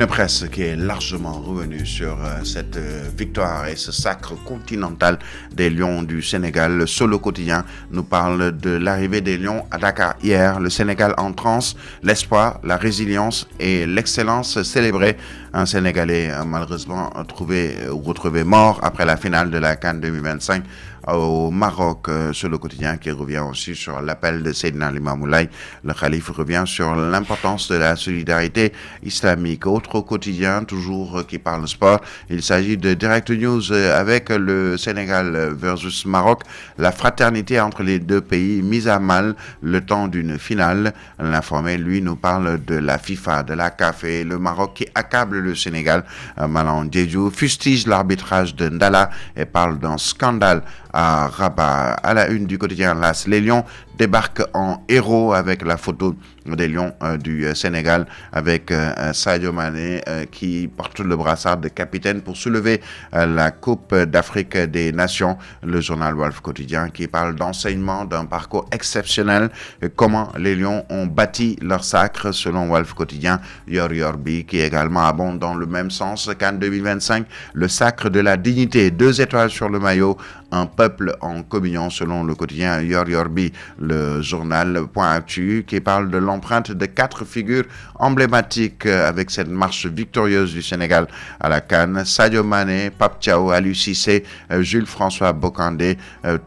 Une presse qui est largement revenue sur cette victoire et ce sacre continental des Lions du Sénégal. Le Solo Quotidien nous parle de l'arrivée des Lions à Dakar hier. Le Sénégal en transe, l'espoir, la résilience et l'excellence célébrée. Un Sénégalais malheureusement retrouvé mort après la finale de la CAN 2025 au Maroc. Sur le quotidien qui revient aussi sur l'appel de Seydina Limamou Laye. Le calife revient sur l'importance de la solidarité islamique. Autre quotidien, toujours qui parle sport, il s'agit de Direct News avec le Sénégal versus Maroc. La fraternité entre les deux pays mise à mal le temps d'une finale. L'informé, lui, nous parle de la FIFA, de la CAF et le Maroc qui accable le Sénégal. Malang Diédhiou fustige l'arbitrage de Ndala et parle d'un scandale à Rabat. À la une du quotidien LAS, les Lions débarquent en héros avec la photo des Lions du Sénégal avec Sadio Mané qui porte le brassard de capitaine pour soulever la Coupe d'Afrique des Nations. Le journal Walf Quotidien qui parle d'enseignement d'un parcours exceptionnel, comment les Lions ont bâti leur sacre selon Walf Quotidien. Yor Yorbi qui également abonde dans le même sens. CAN 2025, le sacre de la dignité, 2 étoiles sur le maillot, un peuple en communion selon le quotidien Yor Yorbi. Le journal Point Actu qui parle de l'empreinte de 4 figures emblématiques avec cette marche victorieuse du Sénégal à la CAN. Sadio Mané, Pape Thiaw, Aliou Cissé, Jules-François Bocandé,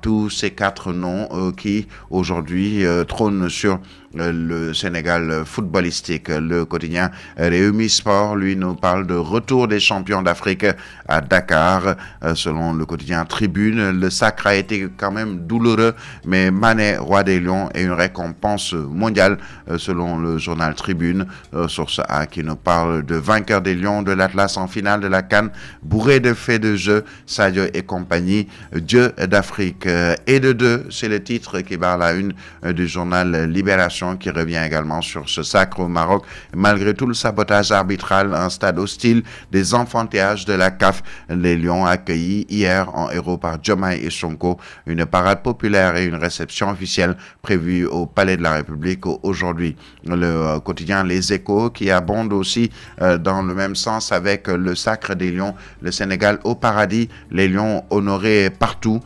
tous ces 4 noms qui aujourd'hui trônent sur le Sénégal footballistique. Le quotidien Réumi Sport, lui, nous parle de retour des champions d'Afrique à Dakar. Selon le quotidien Tribune, le sacre a été quand même douloureux, mais Mané, roi des Lions, est une récompense mondiale, selon le journal Tribune. Source A qui nous parle de vainqueur des Lions de l'Atlas en finale de la CAN, bourré de faits de jeu, Sadio et compagnie, Dieu d'Afrique et de deux, c'est le titre qui barre la une du journal Libération, qui revient également sur ce sacre au Maroc. Malgré tout le sabotage arbitral, un stade hostile, des enfantillages de la CAF, les Lions accueillis hier en héros par Diomaye et Sonko, une parade populaire et une réception officielle prévue au Palais de la République aujourd'hui. Le quotidien Les Échos qui abonde aussi dans le même sens avec le sacre des Lions, le Sénégal au paradis, les Lions honorés partout,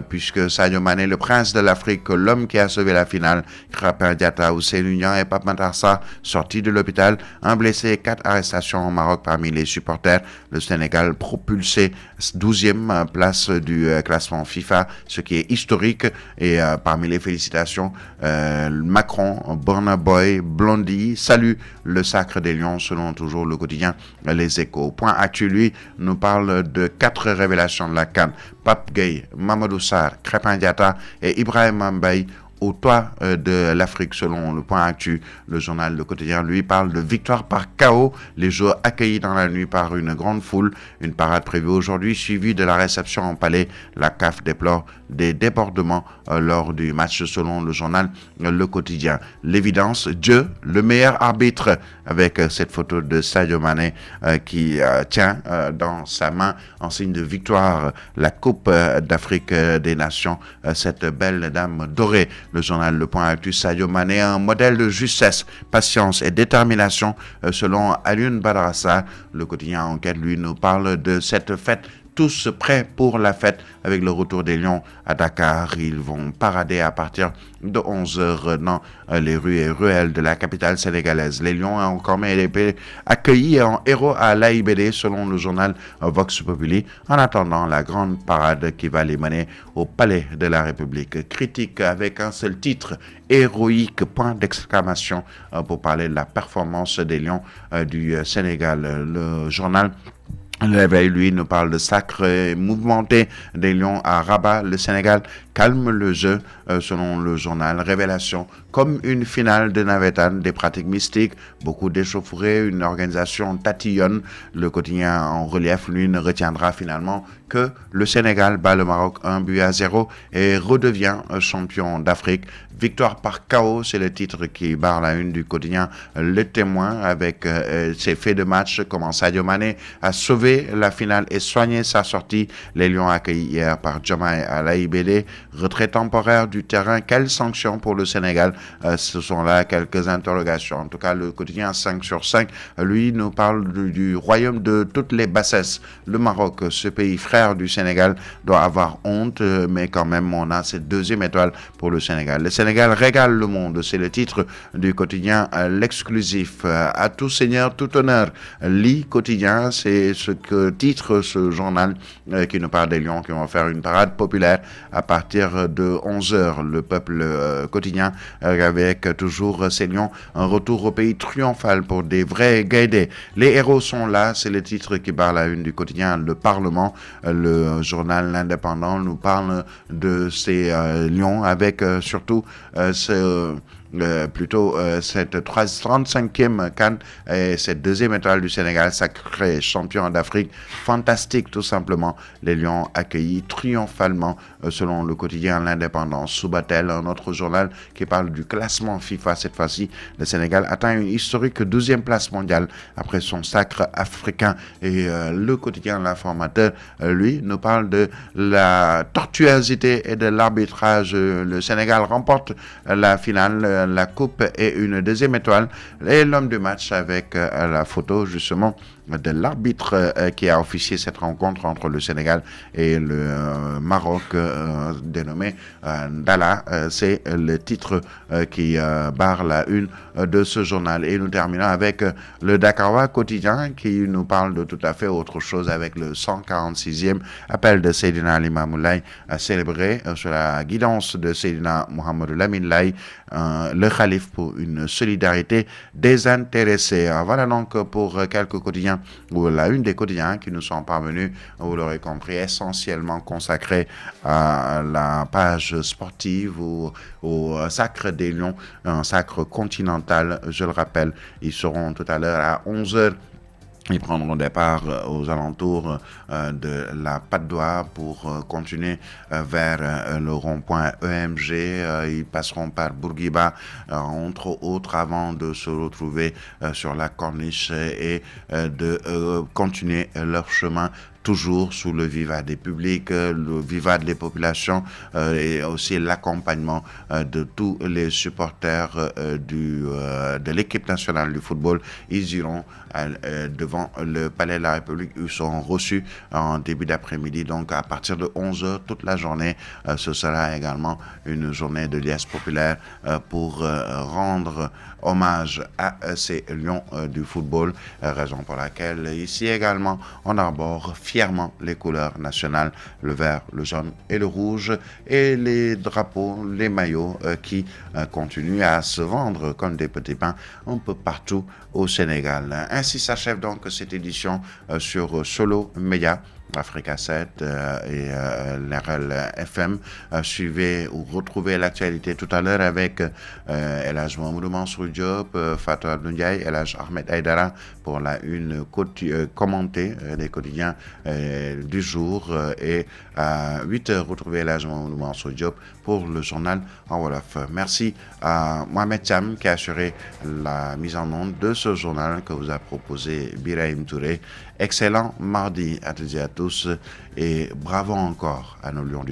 puisque Sadio Mané, le prince de l'Afrique, l'homme qui a sauvé la finale, Krépin Diatta, Ousseynou Niang et Pape Matar Sarr sortis de l'hôpital, un blessé, 4 arrestations au Maroc parmi les supporters. Le Sénégal propulsé 12e place du classement FIFA, ce qui est historique. Et parmi les félicitations, Macron, Burna Boy, Blondie salue le sacre des Lions selon toujours le quotidien Les Échos. Point Actu, lui, nous parle de 4 révélations de la CAN. Pape Gueye, Mamadou Sarr, Krépin Diatta et Ibrahima Mbaye au toit de l'Afrique selon le Point Actu. Le journal Le Quotidien, lui, parle de victoire par KO. Les joueurs accueillis dans la nuit par une grande foule. Une parade prévue aujourd'hui suivie de la réception en palais. La CAF déplore des débordements lors du match selon le journal Le Quotidien. L'évidence, Dieu, le meilleur arbitre, avec cette photo de Sadio Mané qui tient dans sa main en signe de victoire la Coupe d'Afrique des Nations, cette belle dame dorée. Le journal Le Point Actu, Sadio Mané, un modèle de justesse, patience et détermination selon Alioune Badara Sarr. Le quotidien Enquête, lui, nous parle de cette fête. Tous prêts pour la fête avec le retour des Lions à Dakar. Ils vont parader à partir de 11h dans les rues et ruelles de la capitale sénégalaise. Les Lions ont quand même été accueillis en héros à l'AIBD selon le journal Vox Populi, en attendant la grande parade qui va les mener au Palais de la République. Critique avec un seul titre, héroïque, point d'exclamation, pour parler de la performance des Lions du Sénégal. Le journal Le Réveil, lui, nous parle de sacre mouvementé des Lions à Rabat. Le Sénégal calme le jeu, selon le journal Révélation. Comme une finale de Navétane, des pratiques mystiques, beaucoup d'échauffourées, une organisation tatillonne. Le quotidien en relief, lui, ne retiendra finalement que le Sénégal bat le Maroc 1-0 et redevient champion d'Afrique. Victoire par KO, c'est le titre qui barre la une du quotidien Le Témoin avec ses faits de match, comment Sadio Mané a sauvé jouer la finale et soigner sa sortie. Les Lions accueillis hier par Diomaye à l'AIBD. Retrait temporaire du terrain. Quelles sanctions pour le Sénégal? Ce sont là quelques interrogations. En tout cas, le quotidien 5 sur 5, lui, nous parle du royaume de toutes les bassesses. Le Maroc, ce pays frère du Sénégal, doit avoir honte, mais quand même, on a cette deuxième étoile pour le Sénégal. Le Sénégal régale le monde. C'est le titre du quotidien L'exclusif. À tout seigneur, tout honneur. Lit quotidien, c'est ce que titre ce journal qui nous parle des Lions qui vont faire une parade populaire à partir de 11h. Le peuple quotidien avec toujours ces Lions. Un retour au pays triomphal pour des vrais guidés. Les héros sont là, c'est le titre qui parle à une du quotidien Le Parlement. Le journal L'Indépendant nous parle de ces Lions avec surtout cette 35e CAN et cette deuxième étoile du Sénégal, sacré champion d'Afrique. Fantastique, tout simplement. Les Lions accueillis triomphalement selon le quotidien L'Indépendant. Soubatel, un autre journal qui parle du classement FIFA. Cette fois-ci, le Sénégal atteint une historique 12e place mondiale après son sacre africain. Et le quotidien L'Informateur, lui, nous parle de la tortuosité et de l'arbitrage. Le Sénégal remporte la finale, la coupe et une deuxième étoile. Et l'homme du match avec la photo justement de l'arbitre qui a officié cette rencontre entre le Sénégal et le Maroc, dénommé Dalla. C'est le titre qui barre la une de ce journal. Et nous terminons avec le Dakarois quotidien qui nous parle de tout à fait autre chose avec le 146e appel de Seydina Limamou Laye célébré sous la guidance de Seydina Mohamedou Lamine Laye, le calife, pour une solidarité désintéressée. Voilà donc pour quelques quotidiens, ou la une des quotidiens qui nous sont parvenus, vous l'aurez compris, essentiellement consacrés à la page sportive ou au sacre des Lions, un sacre continental, je le rappelle. Ils seront tout à l'heure à 11h. Ils prendront départ aux alentours de la Patte d'Oie pour continuer vers le rond-point EMG. Ils passeront par Bourguiba, entre autres, avant de se retrouver sur la corniche et de continuer leur chemin toujours sous le vivat des publics, le vivat des populations et aussi l'accompagnement de tous les supporters de l'équipe nationale du football. Ils iront devant le Palais de la République. Ils seront reçus en début d'après-midi. Donc à partir de 11h, toute la journée, ce sera également une journée de liesse populaire pour rendre hommage à ces lions du football, raison pour laquelle ici également on arbore fièrement les couleurs nationales, le vert, le jaune et le rouge, et les drapeaux, les maillots qui continuent à se vendre comme des petits pains un peu partout au Sénégal. Ainsi s'achève donc cette édition sur Solo Média, Africa 7 et l'RL FM. Suivez ou retrouvez l'actualité tout à l'heure avec El Hadj Mamadou Mansour Diop, Fatou Abdou Ndiaye, El Hadj Ahmed Aïdara pour la une commentée des quotidiens du jour. Et à 8h, retrouvez El Hadj Mamadou Mansour Diop pour le journal en Wolof. Merci à Mohamed Thiam qui a assuré la mise en onde de ce journal que vous a proposé Birahim Touré. Excellent mardi à toutes et à tous et bravo encore à nos Lions du